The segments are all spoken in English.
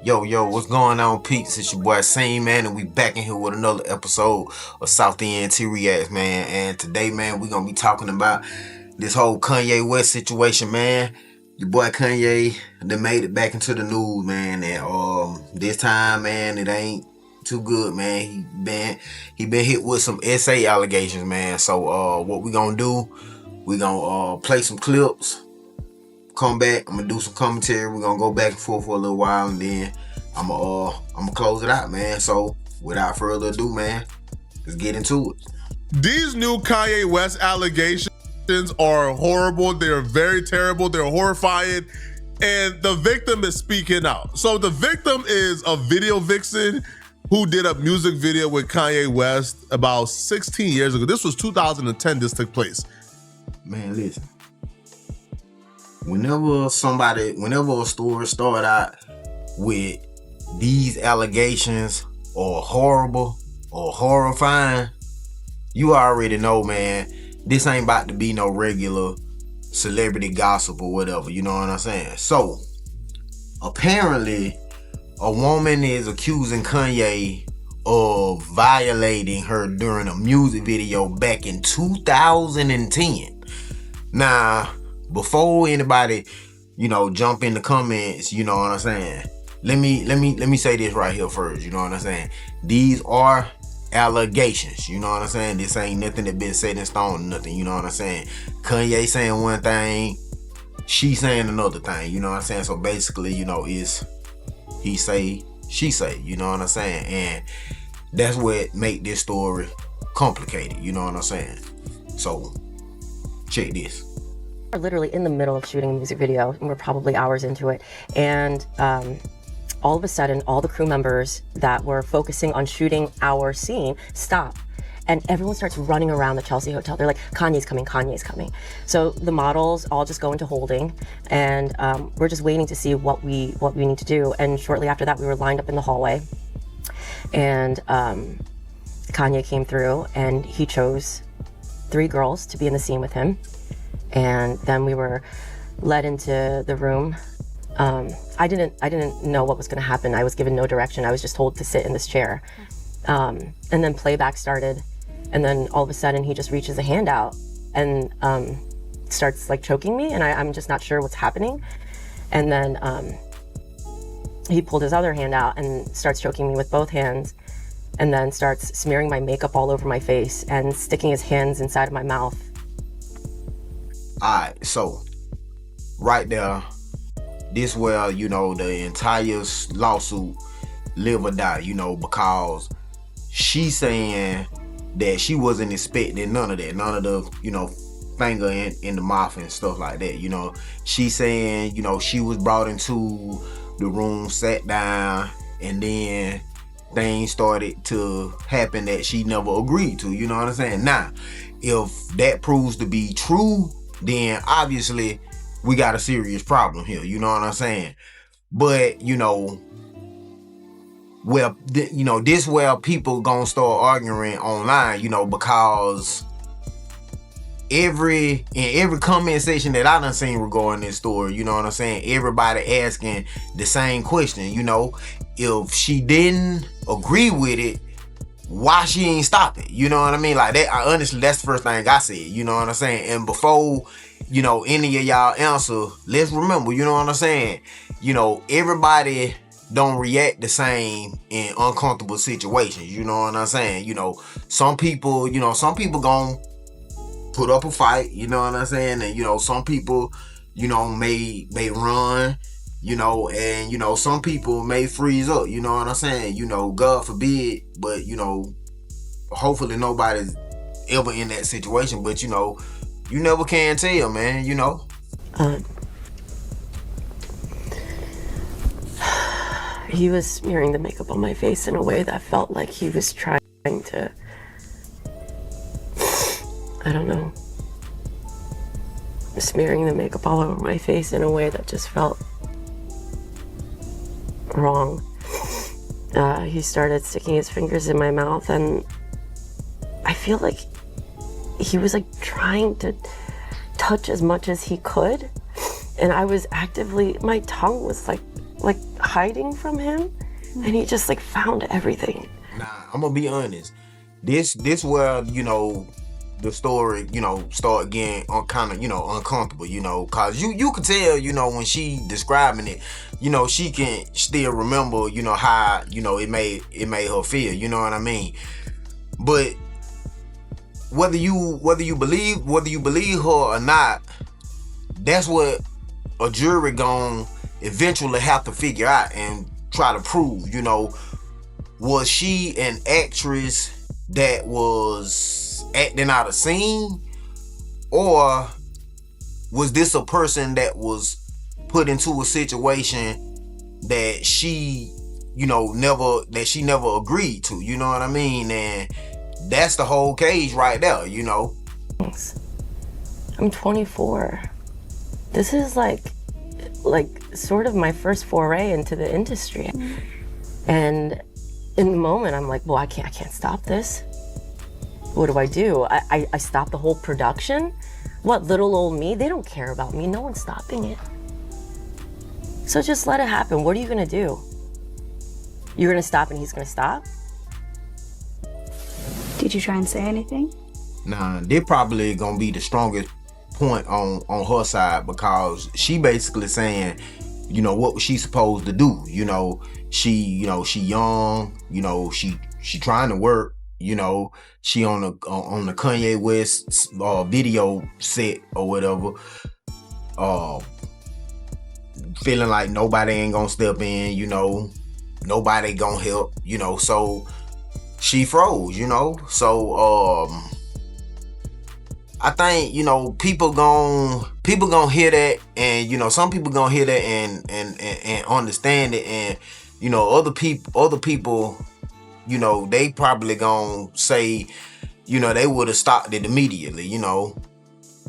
Yo, what's going on, peeps? It's your boy Same Man, and we back in here with another episode of South Ent Reacts, man. And today, man, we gonna be talking about this whole Kanye West situation, man. Your boy Kanye, they made it back into the news, man. And this time, man, it ain't too good, man. He been hit with some SA allegations, man. So what we gonna do? We gonna play some clips. Come back, I'm gonna do some commentary. We're gonna go back and forth for a little while, and then I'm gonna close it out, man. So without further ado, man, let's get into it. These new Kanye West allegations are horrible. They're very terrible. They're horrifying. And the victim is speaking out. So the victim is a video vixen who did a music video with Kanye West about 16 years ago. This was 2010 this took place. Man, listen. Whenever a story start out with these allegations or horrible or horrifying, you already know, man, this ain't about to be no regular celebrity gossip or whatever, you know what I'm saying? So, apparently, a woman is accusing Kanye of violating her during a music video back in 2010. Now, before anybody, jump in the comments, you know what I'm saying? Let me say this right here first, you know what I'm saying? These are allegations, you know what I'm saying? This ain't nothing that been set in stone, nothing, you know what I'm saying? Kanye saying one thing, she saying another thing, you know what I'm saying? So basically, it's he say, she say, you know what I'm saying? And that's what make this story complicated, you know what I'm saying? So check this. We're literally in the middle of shooting a music video, and we're probably hours into it, and all of a sudden all the crew members that were focusing on shooting our scene stop, and everyone starts running around the Chelsea Hotel. They're like, Kanye's coming. So the models all just go into holding, and we're just waiting to see what we need to do. And shortly after that, we were lined up in the hallway, and Kanye came through, and he chose 3 girls to be in the scene with him. And then we were led into the room. I didn't know what was going to happen. I was given no direction. I was just told to sit in this chair. And then playback started. And then all of a sudden he just reaches a hand out and starts like choking me. And I'm just not sure what's happening. And then he pulled his other hand out and starts choking me with both hands. And then starts smearing my makeup all over my face and sticking his hands inside of my mouth. Alright, so right there, this where, the entire lawsuit live or die, because she's saying that she wasn't expecting none of that, none of the, finger in the mouth and stuff like that, She's saying, she was brought into the room, sat down, and then things started to happen that she never agreed to, you know what I'm saying? Now, if that proves to be true, then obviously we got a serious problem here, you know what I'm saying? But, this where people gonna start arguing online, because in every comment section that I done seen regarding this story, you know what I'm saying, everybody asking the same question, if she didn't agree with it, why she ain't stop it? You know what I mean? Like that, honestly, that's the first thing I said, you know what I'm saying? And before, any of y'all answer, let's remember, you know what I'm saying? Everybody don't react the same in uncomfortable situations, you know what I'm saying? Some people gon' put up a fight, you know what I'm saying? And, some people, may run, and, some people may freeze up, you know what I'm saying? God forbid, but, hopefully nobody's ever in that situation, but, you never can tell, man, He was smearing the makeup on my face in a way that felt like he was trying to, I don't know, smearing the makeup all over my face in a way that just felt wrong. He started sticking his fingers in my mouth, and I feel like he was like trying to touch as much as he could, and I was actively, my tongue was like hiding from him, and he just like found everything. Nah, I'm gonna be honest. This where, you know, the story, you know, start getting kind of, you know, uncomfortable, you know, cause you could tell, you know, when she describing it, you know, she can still remember, you know, how, you know, it made her feel, you know what I mean? But whether you believe her or not, that's what a jury gon' eventually have to figure out and try to prove, you know, was she an actress that was acting out a scene, or was this a person that was put into a situation that she, you know, never agreed to, you know what I mean? And that's the whole case right there, you know. I'm 24. This is like sort of my first foray into the industry. And in the moment, I'm like, well, I can't stop this. What do? I stop the whole production? What, little old me? They don't care about me. No one's stopping it. So just let it happen. What are you gonna do? You're gonna stop and he's gonna stop? Did you try and say anything? Nah, they're probably gonna be the strongest point on her side, because she basically saying, you know, what was she supposed to do? You know, she young, you know, she trying to work, you know, she on the Kanye West video set or whatever, feeling like nobody ain't gonna step in, you know, nobody gonna help, you know, so she froze, you know. So I think, you know, people gonna hear that, and, you know, some people gonna hear that and understand it, and, you know, other people, you know, they probably gonna say, you know, they would have stopped it immediately, you know.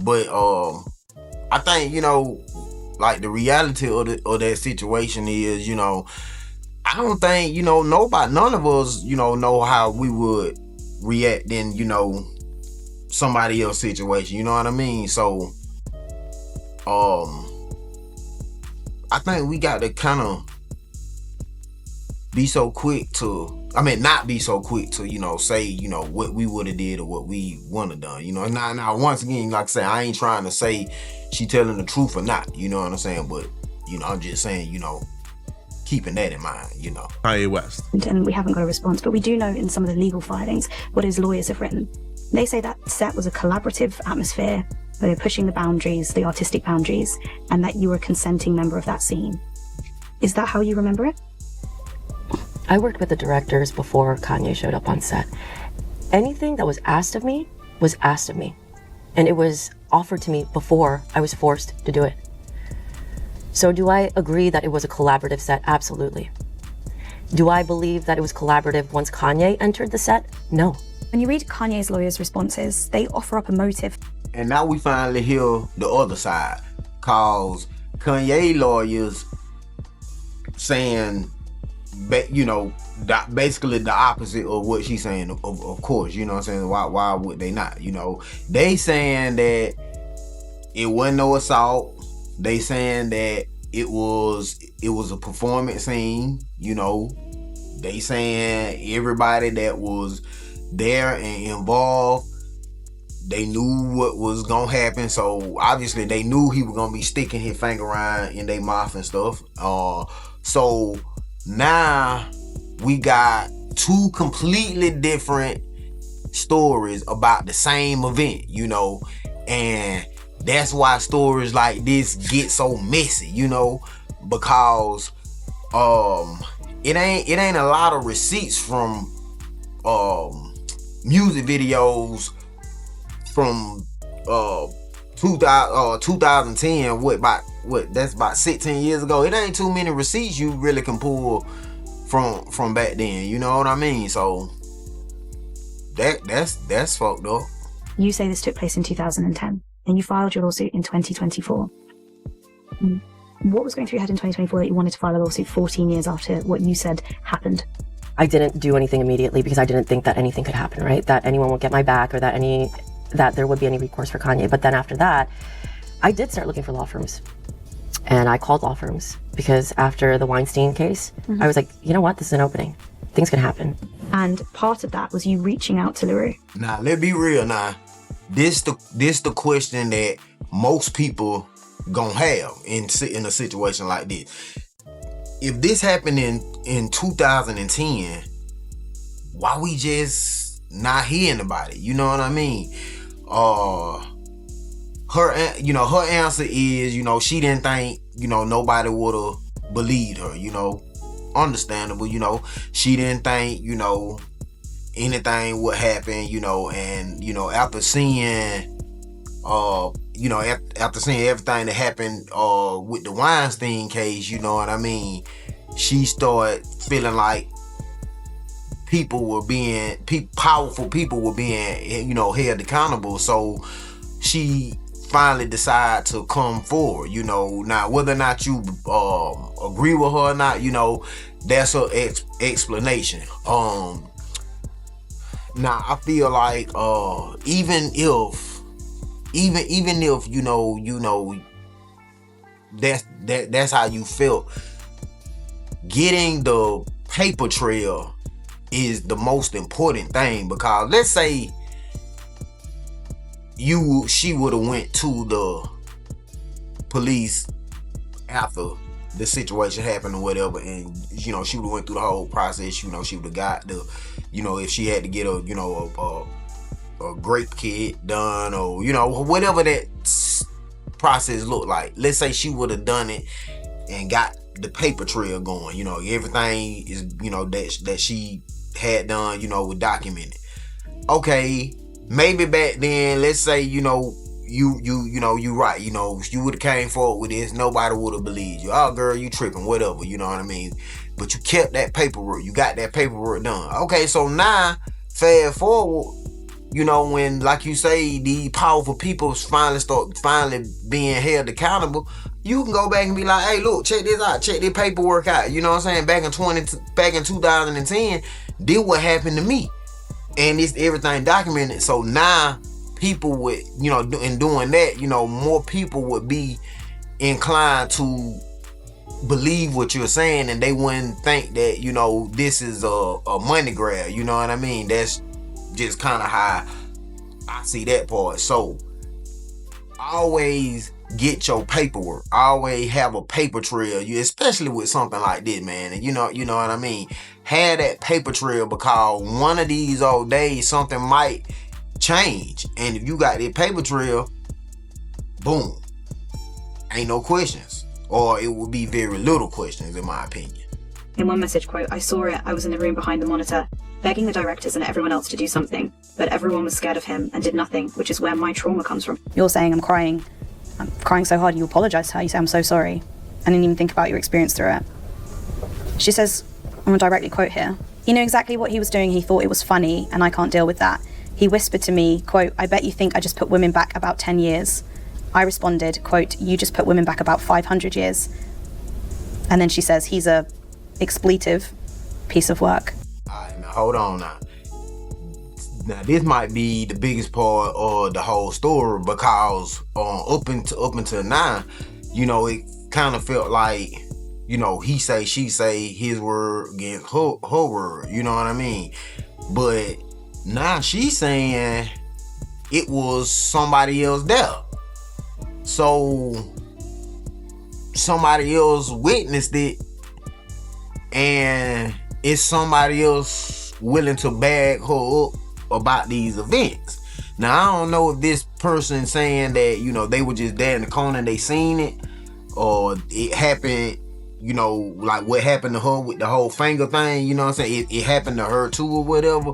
But I think, you know, like, the reality of that situation is, you know, I don't think, you know, none of us, you know how we would react in, you know, somebody else's situation, you know what I mean? So I think we got to kind of be so quick to, I mean, not be so quick to, you know, say, you know, what we would have did or what we wouldn't have done, you know. Now, once again, like I said, I ain't trying to say she telling the truth or not, you know what I'm saying? But, you know, I'm just saying, you know, keeping that in mind, you know. Kanye West. And we haven't got a response, but we do know in some of the legal filings what his lawyers have written. They say that set was a collaborative atmosphere, where they're pushing the boundaries, the artistic boundaries, and that you were a consenting member of that scene. Is that how you remember it? I worked with the directors before Kanye showed up on set. Anything that was asked of me was asked of me. And it was offered to me before I was forced to do it. So do I agree that it was a collaborative set? Absolutely. Do I believe that it was collaborative once Kanye entered the set? No. When you read Kanye's lawyers' responses, they offer up a motive. And now we finally hear the other side, cause Kanye lawyers saying, you know, basically the opposite of what she's saying. Of course, you know what I'm saying. Why would they not? You know, they saying that it wasn't no assault. They saying that it was a performance scene. You know, they saying everybody that was there and involved, they knew what was gonna happen, so obviously they knew he was gonna be sticking his finger around in their mouth and stuff. So now we got two completely different stories about the same event, you know, and that's why stories like this get so messy, you know, because it ain't a lot of receipts from music videos from 2010, that's about 16 years ago. It ain't too many receipts you really can pull from back then, you know what I mean? So that's fucked up. You say this took place in 2010, and you filed your lawsuit in 2024. What was going through your head in 2024 that you wanted to file a lawsuit 14 years after what you said happened? I didn't do anything immediately because I didn't think that anything could happen, right? That anyone would get my back, or that there would be any recourse for Kanye. But then after that, I did start looking for law firms. And I called law firms because after the Weinstein case, I was like, you know what? This is an opening. Things can happen. And part of that was you reaching out to LaRue. Now, let's be real now. This the question that most people gonna have in a situation like this. If this happened in 2010, why we just not hearing about it? You know what I mean? Her answer is, she didn't think, nobody would have believed her, understandable, she didn't think, anything would happen, and, after seeing, after seeing everything that happened, with the Weinstein case, you know what I mean? She started feeling like powerful people were being, held accountable. So she finally decided to come forward, now whether or not you agree with her or not, that's her explanation. Now I feel like even if that's how you felt, getting the paper trail is the most important thing, because let's say she would have went to the police after the situation happened or whatever, and she would have went through the whole process. She would have got the, if she had to get a grape kit done, or whatever that process looked like. Let's say she would have done it and got the paper trail going. Everything is that she had done, was documented. Okay, maybe back then, let's say you right, you would have came forward with this, nobody would have believed you. Oh girl, you tripping, whatever, you know what I mean? But you kept that paperwork, you got that paperwork done. Okay, so now fast forward, when, like you say, these powerful people finally being held accountable, you can go back and be like, hey, look, check this out, check this paperwork out. You know what I'm saying? Back in 2010, this what happened to me, and it's everything documented. So now people would, in doing that, more people would be inclined to believe what you're saying, and they wouldn't think that, this is a money grab. You know what I mean? That's just kind of how I see that part. So always get your paperwork. Always have a paper trail. You, especially with something like this, man. And you know what I mean? Have that paper trail, because one of these old days something might change. And if you got that paper trail, boom, ain't no questions. Or it would be very little questions, in my opinion. In one message, quote, I saw it, I was in the room behind the monitor, begging the directors and everyone else to do something, but everyone was scared of him and did nothing, which is where my trauma comes from. You're saying I'm crying so hard, you apologise to her, you say I'm so sorry. I didn't even think about your experience through it. She says, I'm going to directly quote here, he knew exactly what he was doing, he thought it was funny, and I can't deal with that. He whispered to me, quote, I bet you think I just put women back about 10 years. I responded, quote, you just put women back about 500 years. And then she says, he's a expletive piece of work. All right, now hold on now. Now this might be the biggest part of the whole story, because up until now, it kind of felt like, he say, she say, his word against her word, you know what I mean? But now she's saying it was somebody else there. So somebody else witnessed it, and it's somebody else willing to bag her up about these events. Now I don't know if this person saying that they were just there in the corner and they seen it, or it happened, like what happened to her with the whole finger thing, you know what I'm saying, it happened to her too or whatever.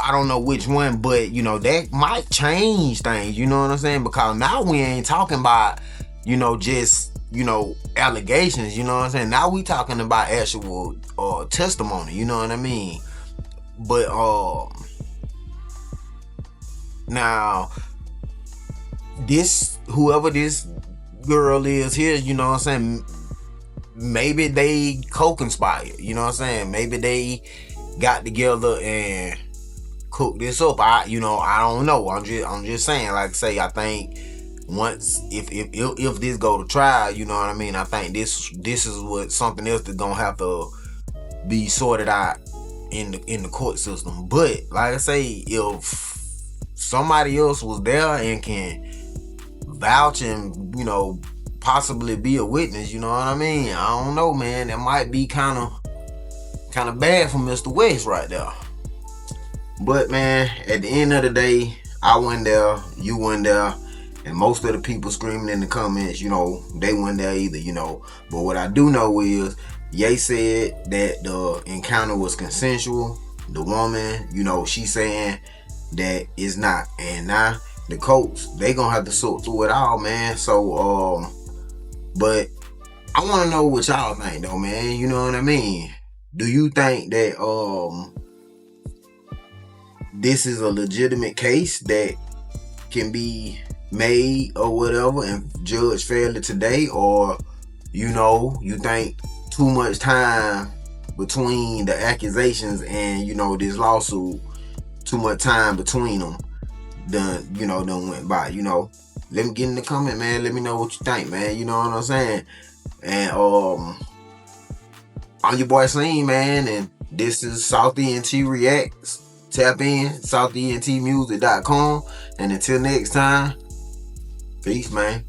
I don't know which one, but that might change things, you know what I'm saying, because now we ain't talking about just allegations, you know what I'm saying, now we talking about actual testimony, you know what I mean. But now whoever this girl is here, you know what I'm saying, maybe they co-conspired, you know what I'm saying, maybe they got together and cooked this up. I don't know. I'm just saying, like I say, I think once if this go to trial, you know what I mean, I think this is what something else that's gonna have to be sorted out in the court system. But like I say, if somebody else was there and can vouch and, you know, possibly be a witness, you know what I mean, I don't know, man, that might be kind of bad for Mr. West right there. But man, at the end of the day, I went there, you went there, and most of the people screaming in the comments, you know, they weren't there either, you know. But what I do know is, Ye said that the encounter was consensual. The woman, you know, she saying that it's not. And now the courts, they gonna have to sort through it all, man. So, but I want to know what y'all think, though, man. You know what I mean? Do you think that this is a legitimate case that can be made or whatever and judged fairly today? Or, you know, you think too much time between the accusations and, you know, this lawsuit, too much time between them done went by, you know? Let me get in the comment, man. Let me know what you think, man. You know what I'm saying? And I'm your boy Sleen, man, and this is South Ent Reacts. Tap in, SouthEntMusic.com, and until next time, peace, man.